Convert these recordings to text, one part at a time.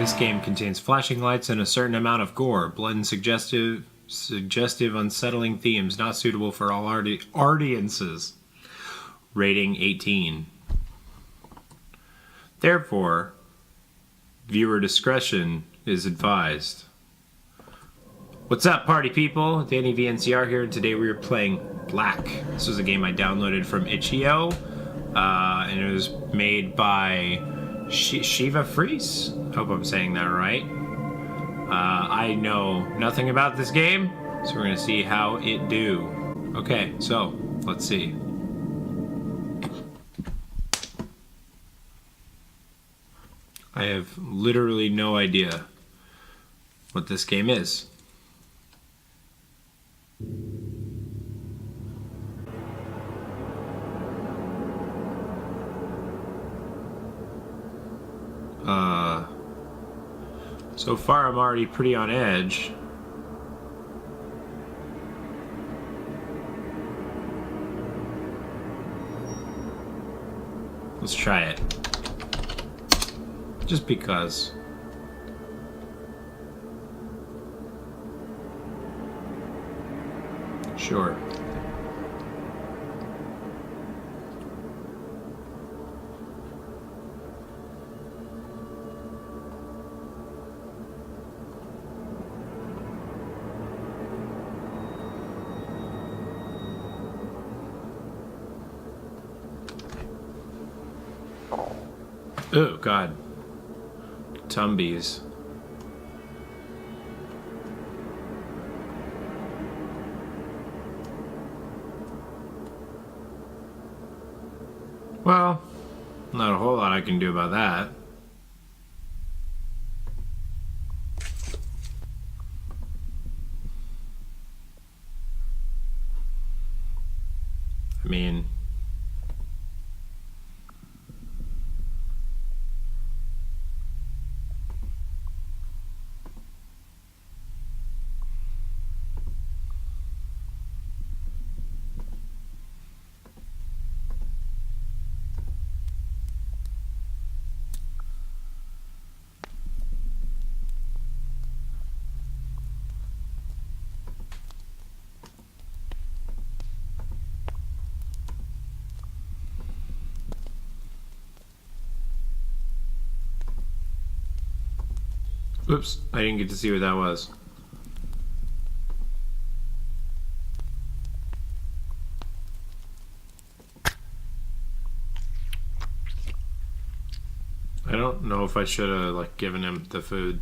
This game contains flashing lights and a certain amount of gore, blood and suggestive, unsettling themes not suitable for all audiences. Rating 18. Therefore, viewer discretion is advised. What's up, party people? DannyVNCR here, and today we are playing Black. This was a game I downloaded from itch.io, and it was made by Shivafreece. Hope I'm saying that right. I know nothing about this game, so we're gonna see how it do. Okay, so let's see. I have literally no idea what this game is. So far I'm already pretty on edge. Let's try it. Just because. Sure. Oh, God. Tumbies. Well, not a whole lot I can do about that. I mean... Oops, I didn't get to see what that was. I don't know if I should have given him the food.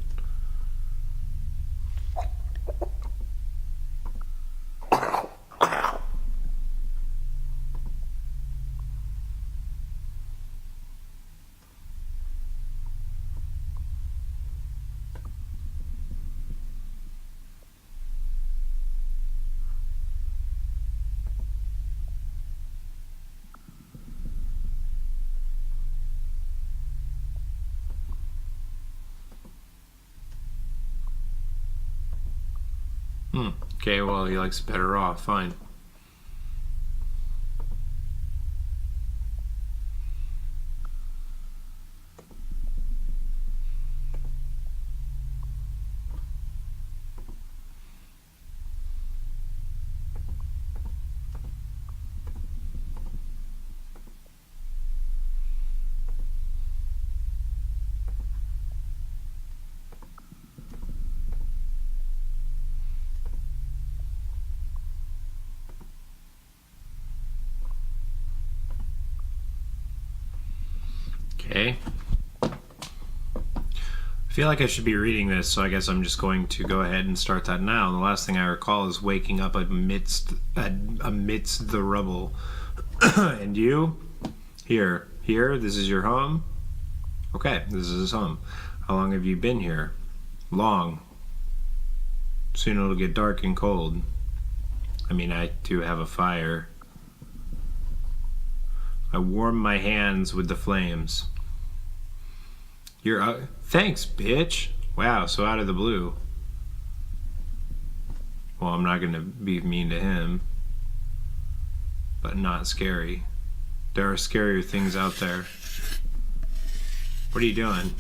Okay, well, he likes better raw. Fine. Okay. I feel like I should be reading this, so I guess I'm just going to go ahead and start that now. The last thing I recall is waking up amidst the rubble. And you? Here, this is your home? Okay, this is his home. How long have you been here? Long. Soon it'll get dark and cold. I mean, I do have a fire. I warm my hands with the flames. You're thanks, bitch. Wow, so out of the blue. Well, I'm not gonna be mean to him, but not scary. There are scarier things out there. What are you doing?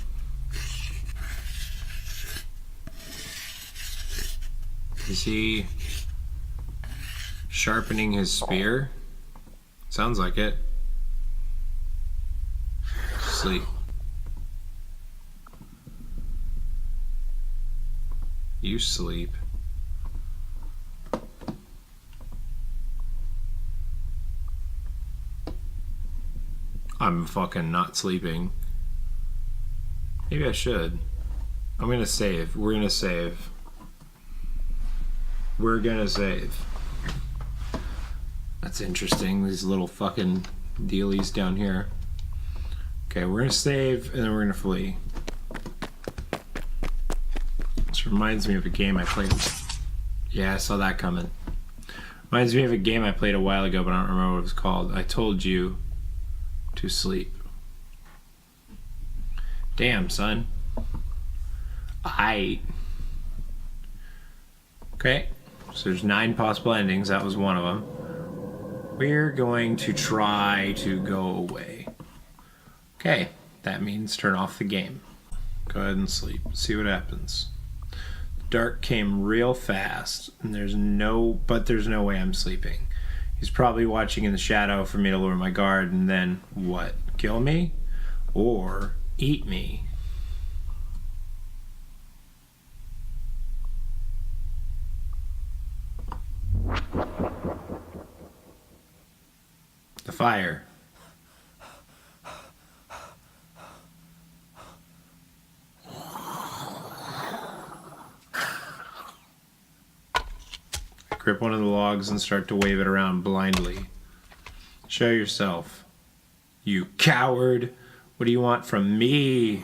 Is he sharpening his spear? Sounds like it. Sleep. You sleep. I'm fucking not sleeping. Maybe I should. I'm gonna save. We're gonna save. We're gonna save. That's interesting. These little fucking dealies down here. Okay, we're gonna save and then we're gonna flee. This reminds me of a game I played. Yeah, I saw that coming. Reminds me of a game I played a while ago, but I don't remember what it was called. I told you to sleep. Damn, son. Okay, so there's 9 possible endings. That was one of them. We're going to try to go away. Okay, that means turn off the game. Go ahead and sleep. See what happens. Dark came real fast, and there's no way I'm sleeping. He's probably watching in the shadow for me to lower my guard and then what? Kill me? Or eat me? The fire. Grip one of the logs and start to wave it around blindly. Show yourself. You coward! What do you want from me?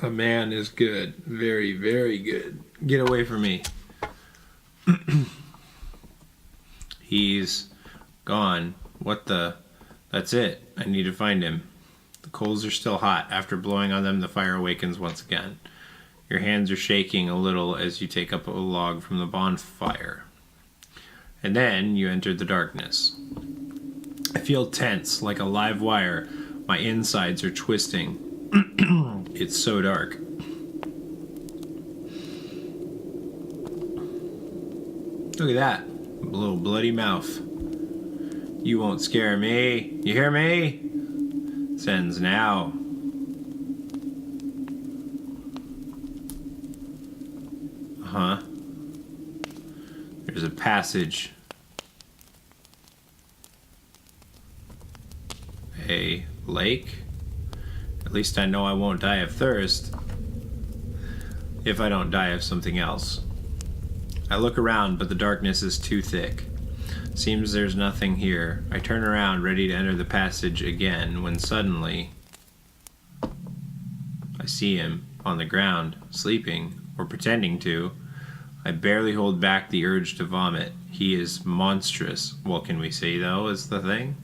A man is good. Very, very good. Get away from me. He's gone. What the? That's it. I need to find him. The coals are still hot. After blowing on them, the fire awakens once again. Your hands are shaking a little as you take up a log from the bonfire. And then you enter the darkness. I feel tense, like a live wire. My insides are twisting. It's so dark. Look at that. A little bloody mouth. You won't scare me. You hear me? Sends now. There's a passage. A lake? At least I know I won't die of thirst. If I don't die of something else. I look around, but the darkness is too thick. Seems there's nothing here. I turn around, ready to enter the passage again, when suddenly I see him on the ground, sleeping, or pretending to. I barely hold back the urge to vomit. He is monstrous. What can we say, though, is the thing?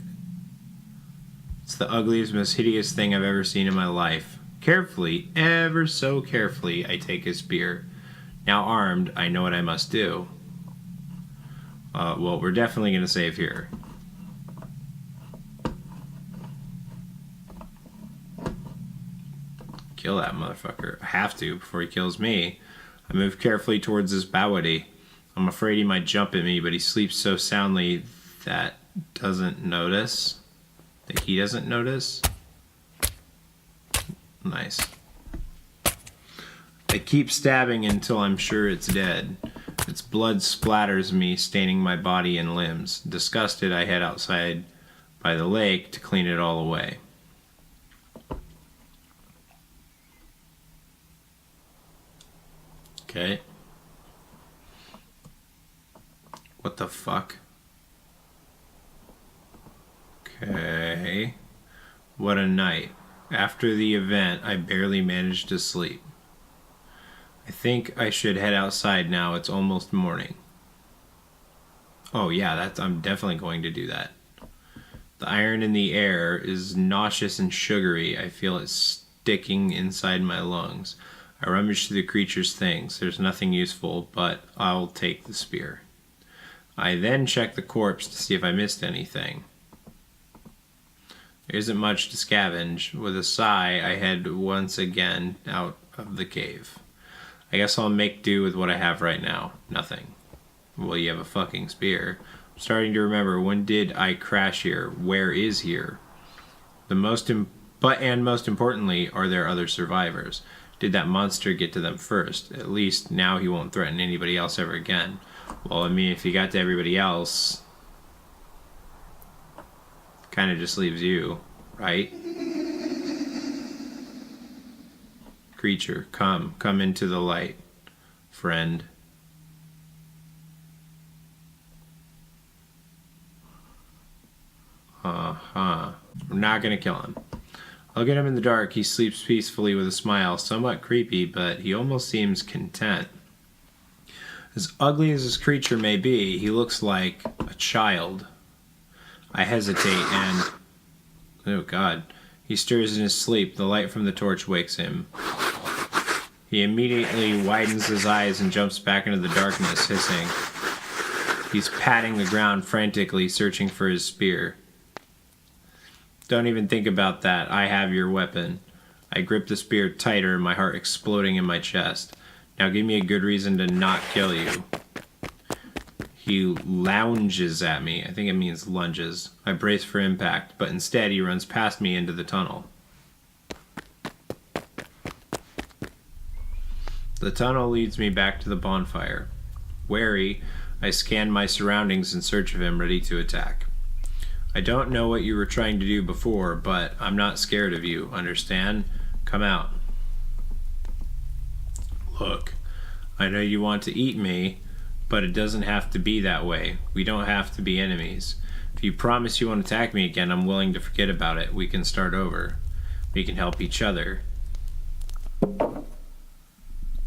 It's the ugliest, most hideous thing I've ever seen in my life. Carefully, ever so carefully, I take his spear. Now armed, I know what I must do. Well, we're definitely going to save here. Kill that motherfucker. I have to before he kills me. I move carefully towards his bowity. I'm afraid he might jump at me, but he sleeps so soundly that doesn't notice. That he doesn't notice. Nice. I keep stabbing until I'm sure it's dead. Its blood splatters me, staining my body and limbs. Disgusted, I head outside by the lake to clean it all away. Okay. What the fuck? Okay. What a night. After the event, I barely managed to sleep. I think I should head outside now. It's almost morning. Oh yeah, I'm definitely going to do that. The iron in the air is nauseous and sugary. I feel it sticking inside my lungs. I rummage through the creature's things. There's nothing useful, but I'll take the spear. I then check the corpse to see if I missed anything. There isn't much to scavenge. With a sigh, I head once again out of the cave. I guess I'll make do with what I have right now. Nothing. Well, you have a fucking spear. I'm starting to remember, when did I crash here? Where is here? Most importantly, are there other survivors? Did that monster get to them first? At least now he won't threaten anybody else ever again. Well, I mean, if he got to everybody else, kind of just leaves you, right? Creature, come into the light, friend. We're not gonna kill him. Look at him in the dark. He sleeps peacefully with a smile, somewhat creepy, but he almost seems content. As ugly as this creature may be, he looks like a child. I hesitate and... oh God. He stirs in his sleep. The light from the torch wakes him. He immediately widens his eyes and jumps back into the darkness, hissing. He's patting the ground frantically, searching for his spear. Don't even think about that. I have your weapon. I grip the spear tighter, my heart exploding in my chest. Now give me a good reason to not kill you. He lounges at me. I think it means lunges. I brace for impact, but instead he runs past me into the tunnel. The tunnel leads me back to the bonfire. Wary, I scan my surroundings in search of him, ready to attack. I don't know what you were trying to do before, but I'm not scared of you, understand? Come out. Look, I know you want to eat me, but it doesn't have to be that way. We don't have to be enemies. If you promise you won't attack me again, I'm willing to forget about it. We can start over. We can help each other.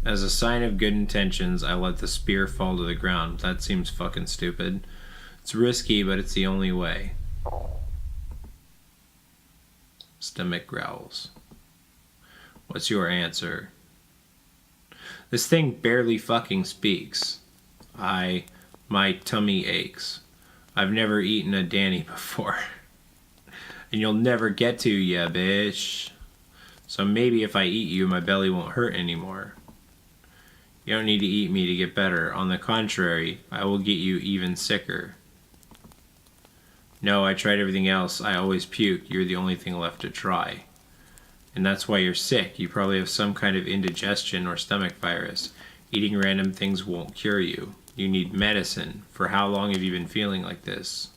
As a sign of good intentions, I let the spear fall to the ground. That seems fucking stupid. It's risky, but it's the only way. Stomach growls. What's your answer? This thing barely fucking speaks. My tummy aches. I've never eaten a Danny before. And you'll never get to, ya bitch. So maybe if I eat you, my belly won't hurt anymore. You don't need to eat me to get better. On the contrary, I will get you even sicker. No, I tried everything else. I always puke. You're the only thing left to try. And that's why you're sick. You probably have some kind of indigestion or stomach virus. Eating random things won't cure you. You need medicine. For how long have you been feeling like this?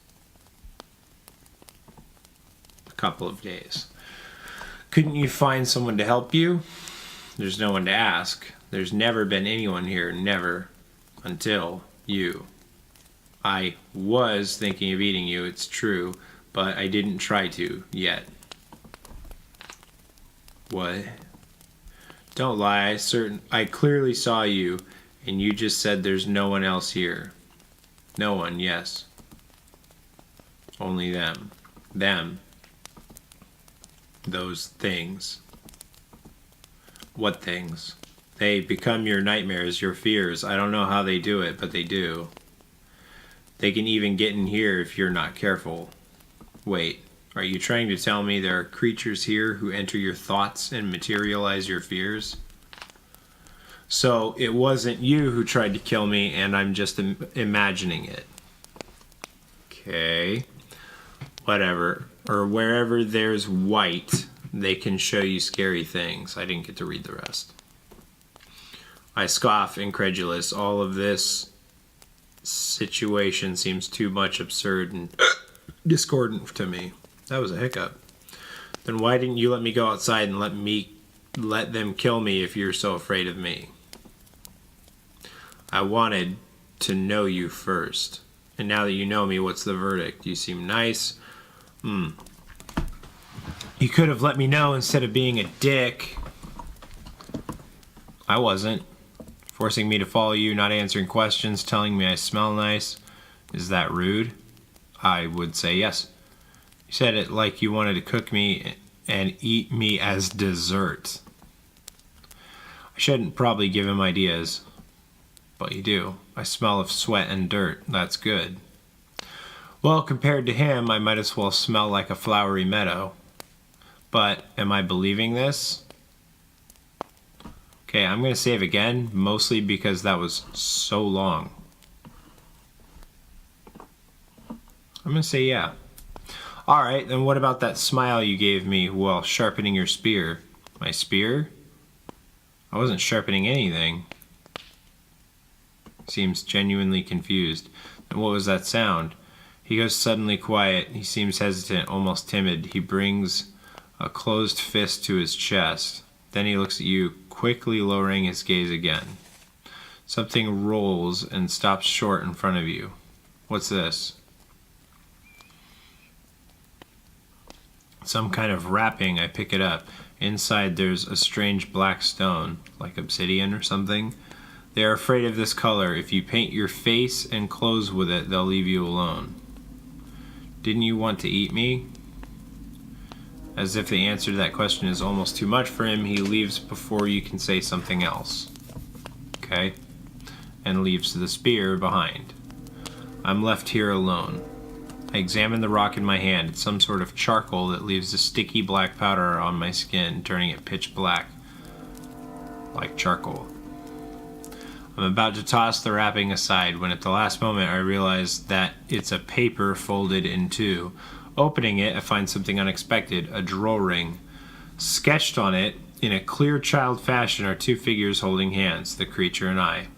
A couple of days. Couldn't you find someone to help you? There's no one to ask. There's never been anyone here. Never. Until you. I was thinking of eating you, it's true, but I didn't try to, yet. What? Don't lie, I clearly saw you, and you just said there's no one else here. No one, yes. Only them. Them. Those things. What things? They become your nightmares, your fears. I don't know how they do it, but they do. They can even get in here if you're not careful. Wait, are you trying to tell me there are creatures here who enter your thoughts and materialize your fears? So it wasn't you who tried to kill me, and I'm just imagining it. Okay. Whatever. Or wherever there's white, they can show you scary things. I didn't get to read the rest. I scoff, incredulous. All of this situation seems too much absurd and discordant to me. That was a hiccup. Then why didn't you let me go outside and let them kill me if you're so afraid of me? I wanted to know you first. And now that you know me, what's the verdict? You seem nice. You could have let me know instead of being a dick. I wasn't. Forcing me to follow you, not answering questions, telling me I smell nice. Is that rude? I would say yes. You said it like you wanted to cook me and eat me as dessert. I shouldn't probably give him ideas. But you do. I smell of sweat and dirt. That's good. Well, compared to him, I might as well smell like a flowery meadow. But am I believing this? Okay, I'm going to save again, mostly because that was so long. I'm going to say yeah. Alright, then what about that smile you gave me while sharpening your spear? My spear? I wasn't sharpening anything. Seems genuinely confused. And what was that sound? He goes suddenly quiet. He seems hesitant, almost timid. He brings a closed fist to his chest. Then he looks at you, quickly lowering his gaze again. Something rolls and stops short in front of you. What's this? Some kind of wrapping. I pick it up. Inside there's a strange black stone, like obsidian or something. They are afraid of this color. If you paint your face and clothes with it, they'll leave you alone. Didn't you want to eat me? As if the answer to that question is almost too much for him, he leaves before you can say something else. Okay? And leaves the spear behind. I'm left here alone. I examine the rock in my hand. It's some sort of charcoal that leaves a sticky black powder on my skin, turning it pitch black. Like charcoal. I'm about to toss the wrapping aside when at the last moment I realize that it's a paper folded in two. Opening it, I find something unexpected, a draw ring. Sketched on it, in a clear child fashion, are two figures holding hands, the creature and I.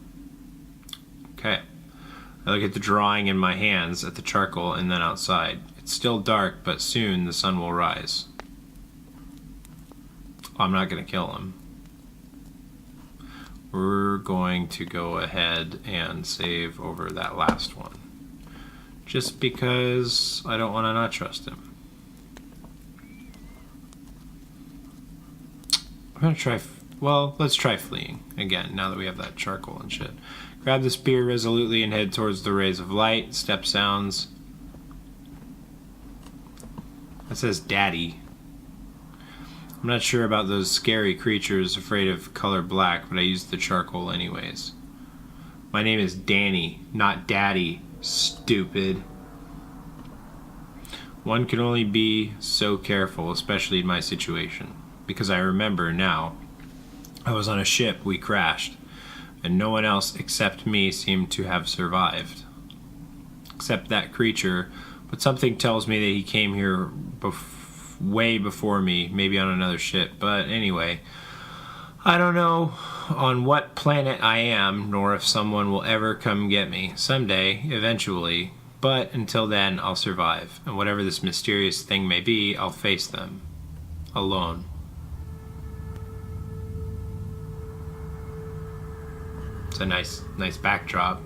Okay. I look at the drawing in my hands, at the charcoal, and then outside. It's still dark, but soon the sun will rise. I'm not going to kill him. We're going to go ahead and save over that last one. Just because I don't want to not trust him. I'm going to try... Well, let's try fleeing again, now that we have that charcoal and shit. Grab the spear resolutely and head towards the rays of light. Step sounds. It says Daddy. I'm not sure about those scary creatures afraid of color black, but I used the charcoal anyways. My name is Danny, not Daddy, stupid. One can only be so careful, especially in my situation. Because I remember now, I was on a ship, we crashed, and no one else except me seemed to have survived. Except that creature, but something tells me that he came here way before me, maybe on another ship. But anyway, I don't know on what planet I am, nor if someone will ever come get me. Someday, eventually, but until then, I'll survive. And whatever this mysterious thing may be, I'll face them. Alone. It's a nice backdrop.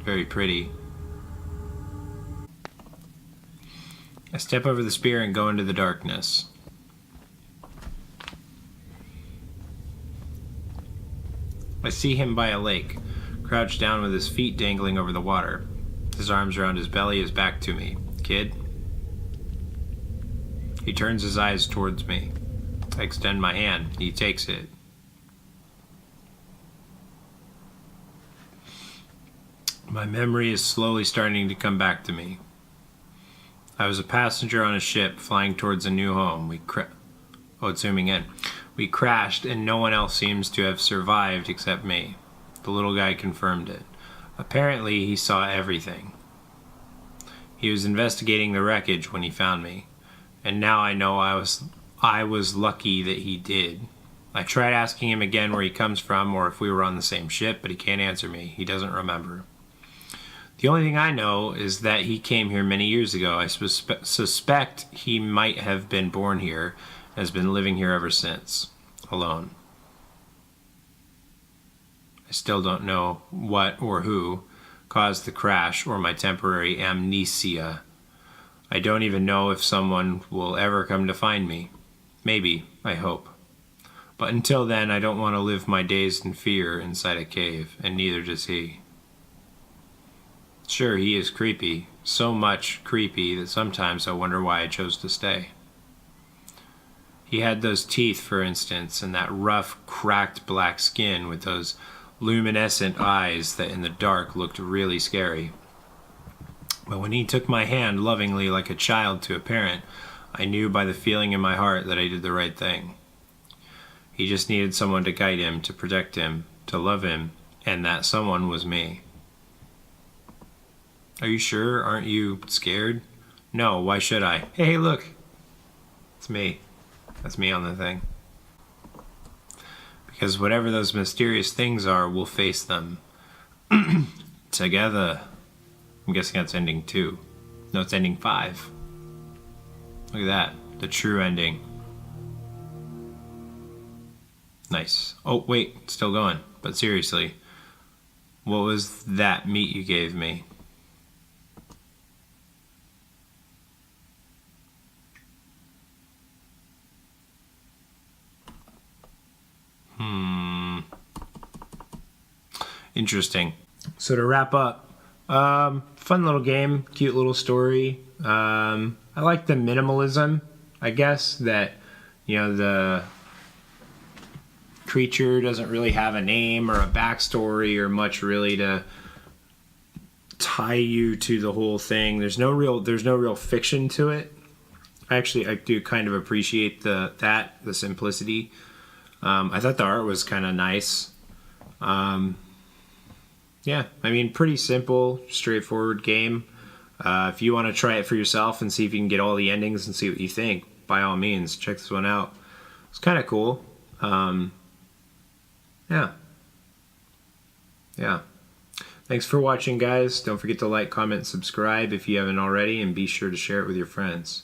Very pretty. I step over the spear and go into the darkness. I see him by a lake, crouched down with his feet dangling over the water. His arms around his belly, his back to me. Kid? He turns his eyes towards me. I extend my hand. He takes it. My memory is slowly starting to come back to me. I was a passenger on a ship flying towards a new home. It's zooming in. We crashed and no one else seems to have survived except me. The little guy confirmed it. Apparently he saw everything. He was investigating the wreckage when he found me. And now I know I was lucky that he did. I tried asking him again where he comes from or if we were on the same ship, but he can't answer me. He doesn't remember. The only thing I know is that he came here many years ago. I suspect he might have been born here and has been living here ever since, alone. I still don't know what or who caused the crash or my temporary amnesia. I don't even know if someone will ever come to find me. Maybe, I hope. But until then, I don't want to live my days in fear inside a cave, and neither does he. Sure, he is creepy, so much creepy that sometimes I wonder why I chose to stay. He had those teeth, for instance, and that rough, cracked black skin with those luminescent eyes that in the dark looked really scary. But when he took my hand lovingly like a child to a parent, I knew by the feeling in my heart that I did the right thing. He just needed someone to guide him, to protect him, to love him, and that someone was me. Are you sure? Aren't you scared? No, why should I? Hey, look. It's me. That's me on the thing. Because whatever those mysterious things are, we'll face them. Together. I'm guessing that's ending 2. No, it's ending 5. Look at that. The true ending. Nice. Oh, wait. It's still going. But seriously. What was that meat you gave me? Interesting. So to wrap up, fun little game, cute little story. I like the minimalism, I guess, that, you know, the creature doesn't really have a name or a backstory or much really to tie you to the whole thing. There's no real fiction to it. I do kind of appreciate the simplicity. I thought the art was kind of nice. Yeah, I mean, pretty simple, straightforward game. If you want to try it for yourself and see if you can get all the endings and see what you think, by all means, check this one out. It's kind of cool. Yeah. Thanks for watching, guys. Don't forget to like, comment, and subscribe if you haven't already, and be sure to share it with your friends.